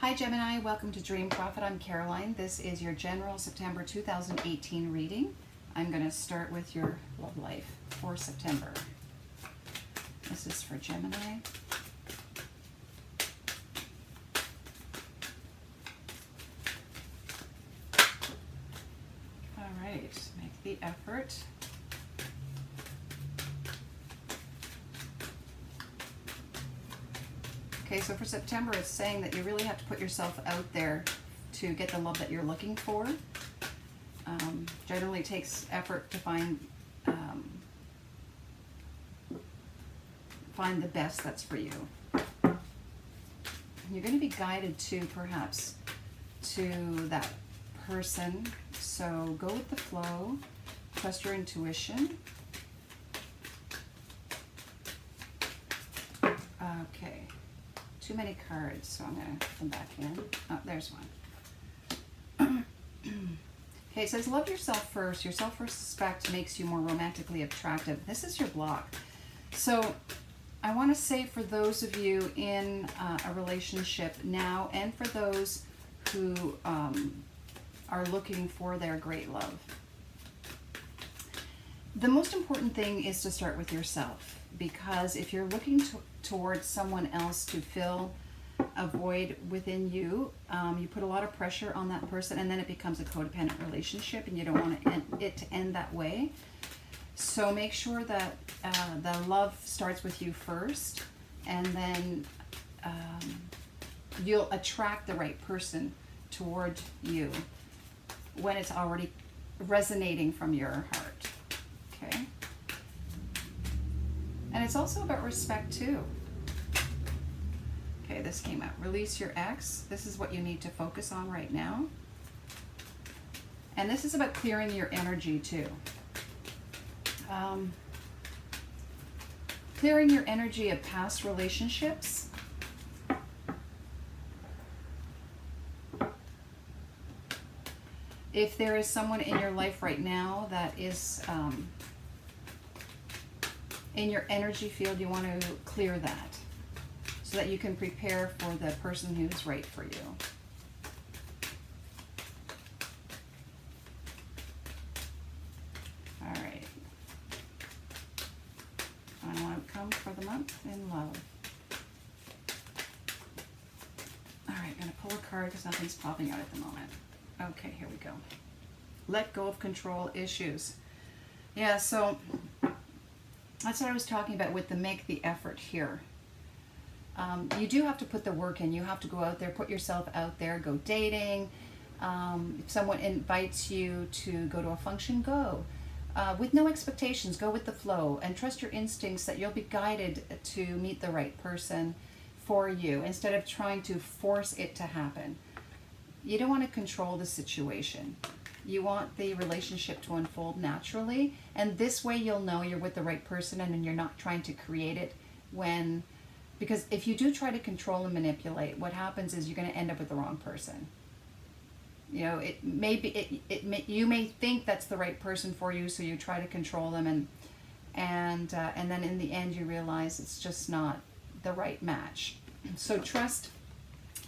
Hi Gemini, welcome to Dream Prophet. I'm Caroline. This is your general September 2018 reading. I'm going to start with your love life for September. This is for Gemini. All right, make the effort. Okay, so for September, it's saying that you really have to put yourself out there to get the love that you're looking for. Generally takes effort to find the best that's for you. You're going to be guided to, perhaps, to that person. So go with the flow, trust your intuition. Okay. Too many cards, so I'm going to put them back in. Oh, there's one. Okay, it says, love yourself first. Your self-respect makes you more romantically attractive. This is your block. So I want to say, for those of you in a relationship now, and for those who are looking for their great love, the most important thing is to start with yourself. Because if you're looking towards someone else to fill a void within you, you put a lot of pressure on that person, and then it becomes a codependent relationship, and you don't want it to end that way. So make sure that the love starts with you first, and then you'll attract the right person toward you when it's already resonating from your heart. Okay? And it's also about respect too. Okay, this came out. Release your ex. This is what you need to focus on right now. And this is about clearing your energy too. Clearing your energy of past relationships. If there is someone in your life right now that is in your energy field, you want to clear that so that you can prepare for the person who's right for you. All right. Final outcome for the month in love. All right, I'm going to pull a card because nothing's popping out at the moment. Okay, here we go. Let go of control issues. Yeah, so that's what I was talking about with the make the effort here. You do have to put the work in. You have to go out there, put yourself out there, go dating. If someone invites you to go to a function, go. With no expectations, go with the flow, and trust your instincts that you'll be guided to meet the right person for you, instead of trying to force it to happen. You don't want to control the situation. You want the relationship to unfold naturally, and this way you'll know you're with the right person, and you're not trying to create it because if you do try to control and manipulate, what happens is you're going to end up with the wrong person. You know, you may think that's the right person for you, so you try to control them, and then in the end you realize it's just not the right match. So trust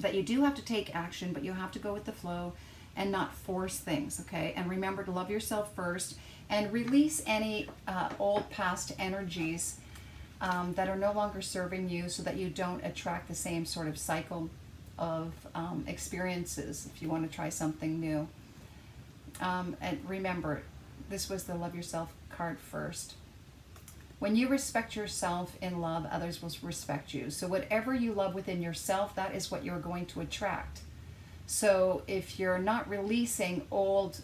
that you do have to take action, but you have to go with the flow and not force things, okay? And remember to love yourself first, and release any old past energies that are no longer serving you, so that you don't attract the same sort of cycle of experiences if you want to try something new. And remember, this was the love yourself card first. When you respect yourself in love, others will respect you. So whatever you love within yourself, that is what you're going to attract. So if you're not releasing old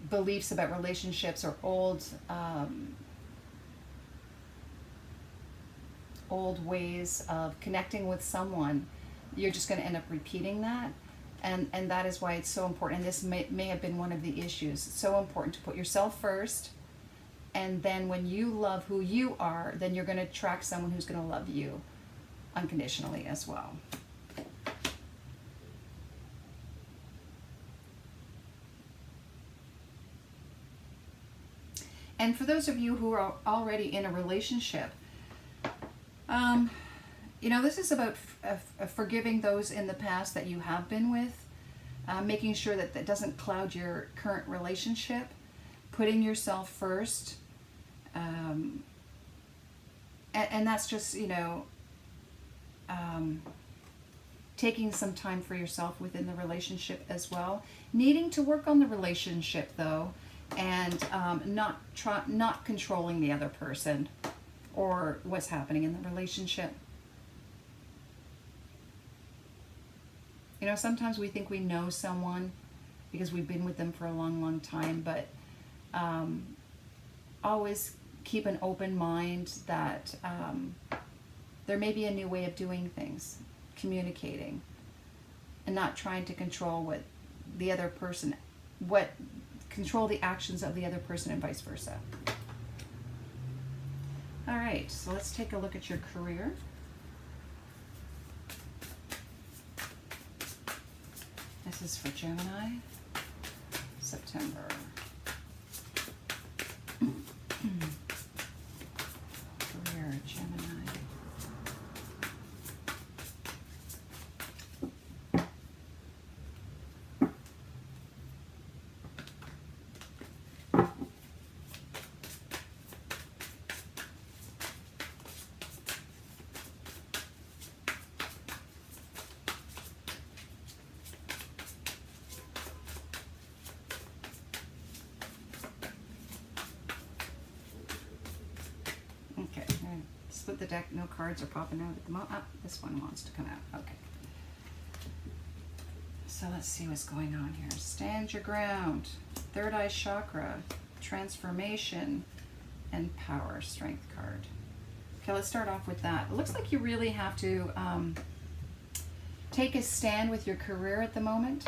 beliefs about relationships, or old ways of connecting with someone, you're just going to end up repeating that. And that is why it's so important. And this may have been one of the issues. It's so important to put yourself first. And then when you love who you are, then you're going to attract someone who's going to love you unconditionally as well. And for those of you who are already in a relationship, You know, this is about forgiving those in the past that you have been with, making sure that that doesn't cloud your current relationship, putting yourself first. And that's just, you know, taking some time for yourself within the relationship as well. Needing to work on the relationship, though, and not controlling the other person or what's happening in the relationship. You know, sometimes we think we know someone because we've been with them for a long, long time, but always keep an open mind that there may be a new way of doing things, communicating, and not trying to control what the other person, control the actions of the other person and vice versa. All right, so let's take a look at your career. This is for Gemini, September. Career, Gemini. Okay, I'm going to split the deck. No cards are popping out at the moment. Ah, this one wants to come out. Okay. So let's see what's going on here. Stand your ground. Third eye chakra. Transformation. And power. Strength card. Okay, let's start off with that. It looks like you really have to take a stand with your career at the moment.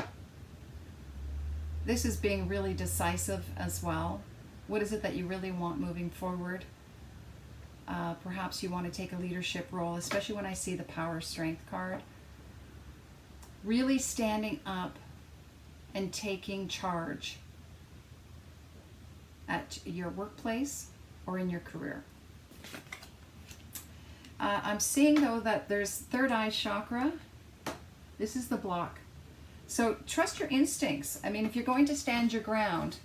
This is being really decisive as well. What is it that you really want moving forward? Perhaps you want to take a leadership role, especially when I see the power strength card. Really standing up and taking charge at your workplace or in your career. I'm seeing though that there's third eye chakra. This is the block. So trust your instincts. I mean, if you're going to stand your ground,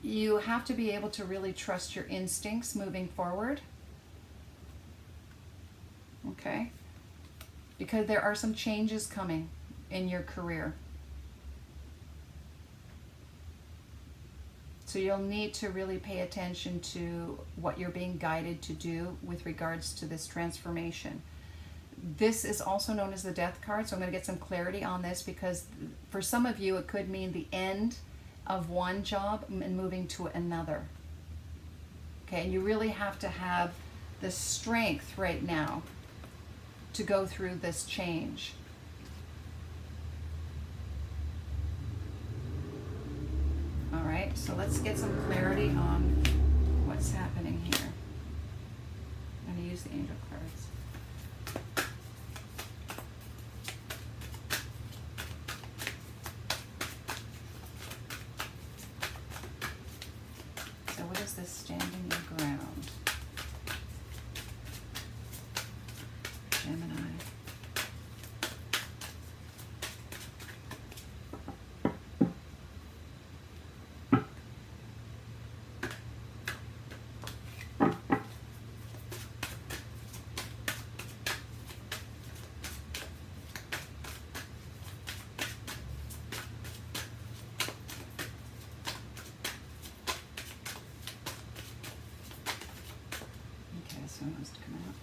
you have to be able to really trust your instincts moving forward. Okay? Because there are some changes coming in your career. So you'll need to really pay attention to what you're being guided to do with regards to this transformation. This is also known as the death card, so I'm going to get some clarity on this because for some of you it could mean the end of one job and moving to another. Okay, and you really have to have the strength right now to go through this change. All right, so let's get some clarity on what's happening here. I'm going to use the angel cards. What is this standing your ground? Gemini. This one wants to come out.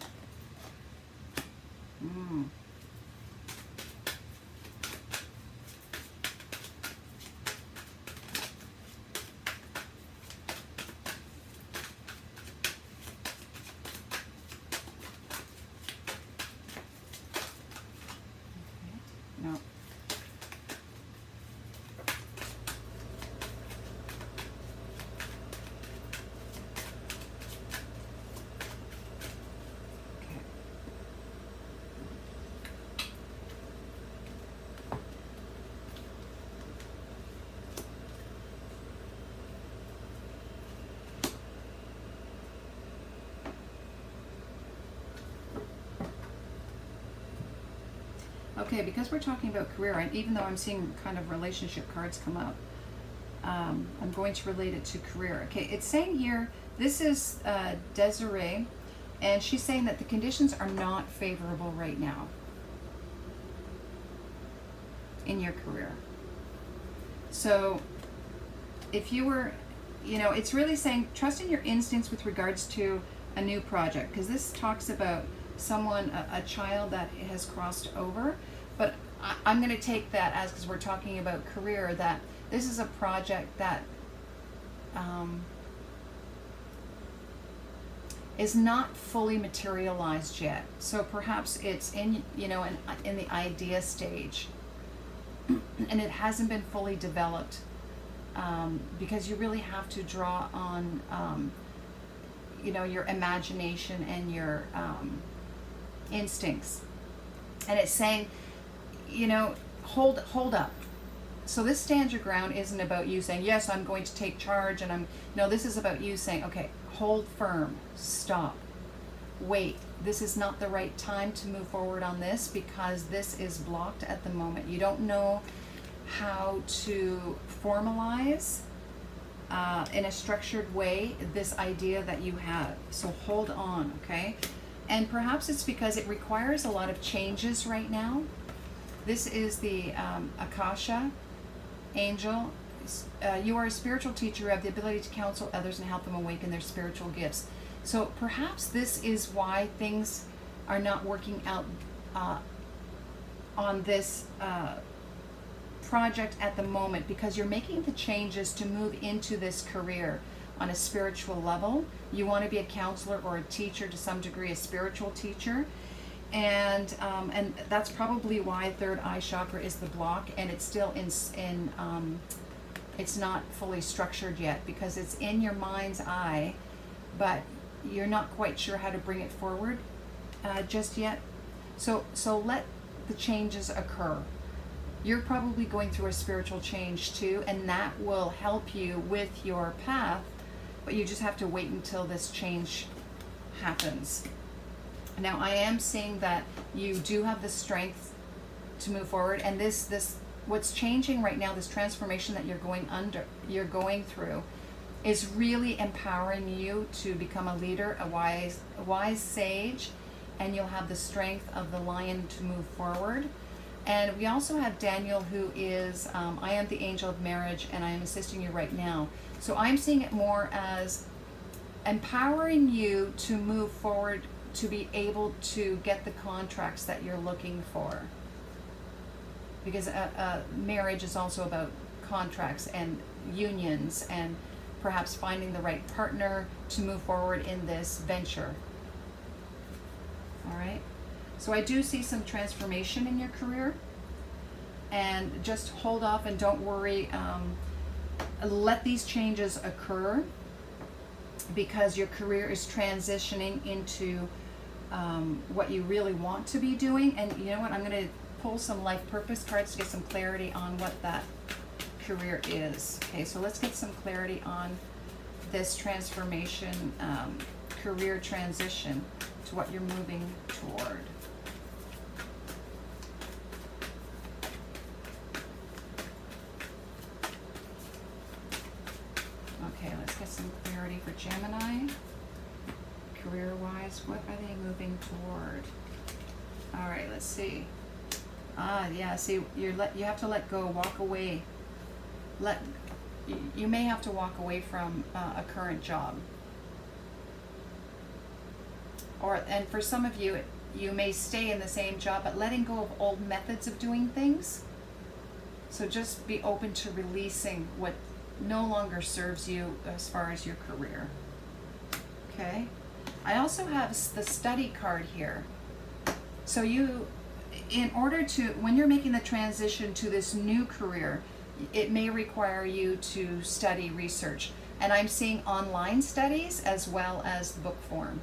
Okay. No. Okay, because we're talking about career, and even though I'm seeing kind of relationship cards come up, I'm going to relate it to career. Okay, it's saying here, this is Desiree, and she's saying that the conditions are not favorable right now in your career. So if you were, it's really saying trust in your instincts with regards to a new project, because this talks about someone, a child that has crossed over. But I'm going to take that as, because we're talking about career, that this is a project that is not fully materialized yet. So perhaps it's in, in the idea stage, and it hasn't been fully developed, because you really have to draw on, your imagination and your instincts. And it's saying, hold up. So this stand your ground isn't about you saying, yes, I'm going to take charge, and no, this is about you saying, okay, hold firm, stop, wait, this is not the right time to move forward on this, because this is blocked at the moment. You don't know how to formalize in a structured way this idea that you have. So hold on, okay? And perhaps it's because it requires a lot of changes right now. This is the Akasha angel. You are a spiritual teacher. You have the ability to counsel others and help them awaken their spiritual gifts. So perhaps this is why things are not working out on this project at the moment, because you're making the changes to move into this career on a spiritual level. You want to be a counselor or a teacher to some degree, a spiritual teacher. And that's probably why third eye chakra is the block, and it's still it's not fully structured yet, because it's in your mind's eye, but you're not quite sure how to bring it forward just yet. So let the changes occur. You're probably going through a spiritual change too, and that will help you with your path, but you just have to wait until this change happens. Now, I am seeing that you do have the strength to move forward, and this what's changing right now, this transformation that you're going through, is really empowering you to become a leader, a wise sage, and you'll have the strength of the lion to move forward. And we also have Daniel, who is, I am the angel of marriage, and I am assisting you right now. So I'm seeing it more as empowering you to move forward, to be able to get the contracts that you're looking for. Because marriage is also about contracts and unions, and perhaps finding the right partner to move forward in this venture. All right? So I do see some transformation in your career, and just hold off and don't worry. Let these changes occur, because your career is transitioning into what you really want to be doing. And you know what? I'm going to pull some life purpose cards to get some clarity on what that career is. Okay, so let's get some clarity on this transformation, career transition to what you're moving toward. Okay, let's get some clarity for Gemini. Career-wise, what are they moving toward? All right, let's see. Yeah, see, you have to let go, walk away. You may have to walk away from a current job. And for some of you, you may stay in the same job, but letting go of old methods of doing things. So just be open to releasing what no longer serves you as far as your career. Okay? I also have the study card here. So in order to, when you're making the transition to this new career, it may require you to study, research. And I'm seeing online studies as well as book form.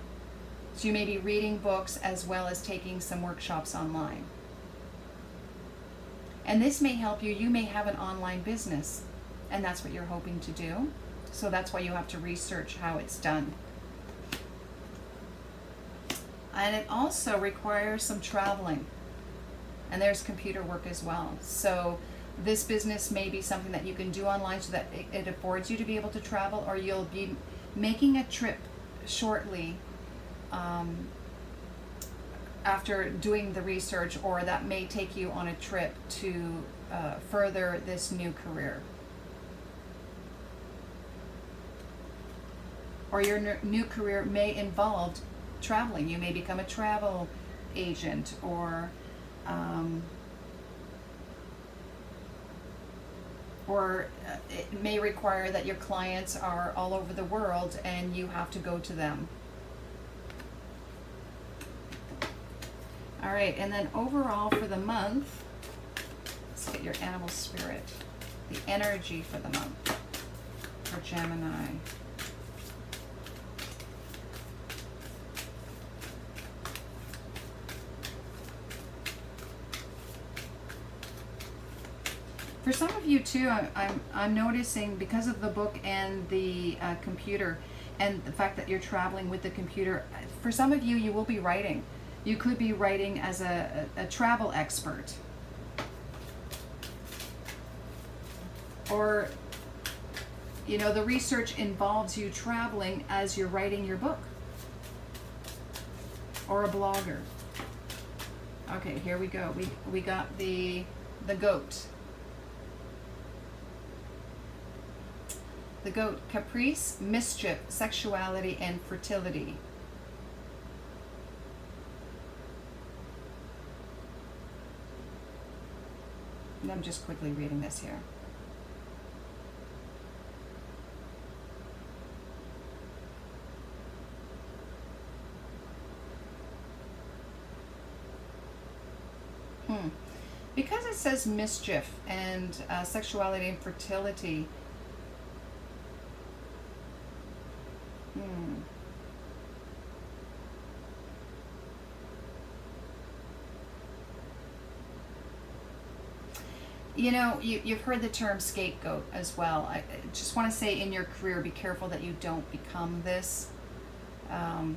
So you may be reading books as well as taking some workshops online. And this may help you. You may have an online business, and that's what you're hoping to do. So that's why you have to research how it's done. And it also requires some traveling. And there's computer work as well. So this business may be something that you can do online so that it affords you to be able to travel, or you'll be making a trip shortly after doing the research, or that may take you on a trip to further this new career. Or your new career may involve traveling. You may become a travel agent, or it may require that your clients are all over the world and you have to go to them. All right, and then overall for the month, let's get your animal spirit, the energy for the month for Gemini. For some of you too, I'm noticing, because of the book and the computer, and the fact that you're traveling with the computer, for some of you, you will be writing. You could be writing as a travel expert. Or, you know, the research involves you traveling as you're writing your book. Or a blogger. Okay, here we go. We got the goat. The goat, caprice, mischief, sexuality, and fertility. And I'm just quickly reading this here. Because it says mischief and sexuality and fertility, you know, you've heard the term scapegoat as well. I just want to say, in your career, be careful that you don't become this. And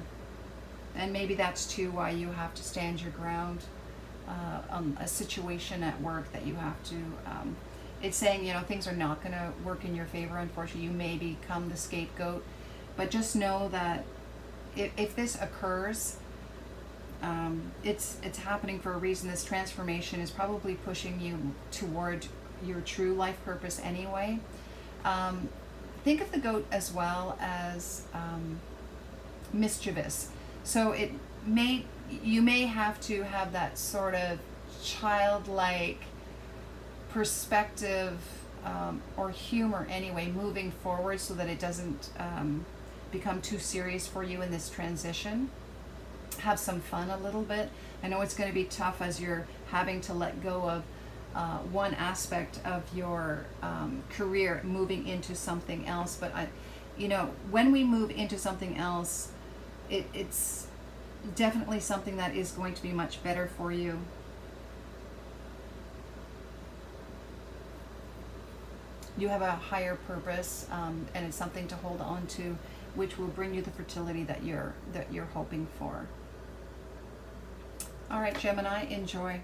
maybe that's too why you have to stand your ground on a situation at work that you have to. It's saying, you know, things are not going to work in your favor. Unfortunately, you may become the scapegoat. But just know that if this occurs, it's happening for a reason. This transformation is probably pushing you toward your true life purpose anyway. Think of the goat as well as mischievous. So you may have to have that sort of childlike perspective or humor anyway moving forward, so that it doesn't become too serious for you in this transition. Have some fun a little bit. I know it's going to be tough as you're having to let go of one aspect of your career, moving into something else. But you know, when we move into something else, it's definitely something that is going to be much better for you. You have a higher purpose, and it's something to hold on to, which will bring you the fertility that you're hoping for. All right, Gemini, enjoy.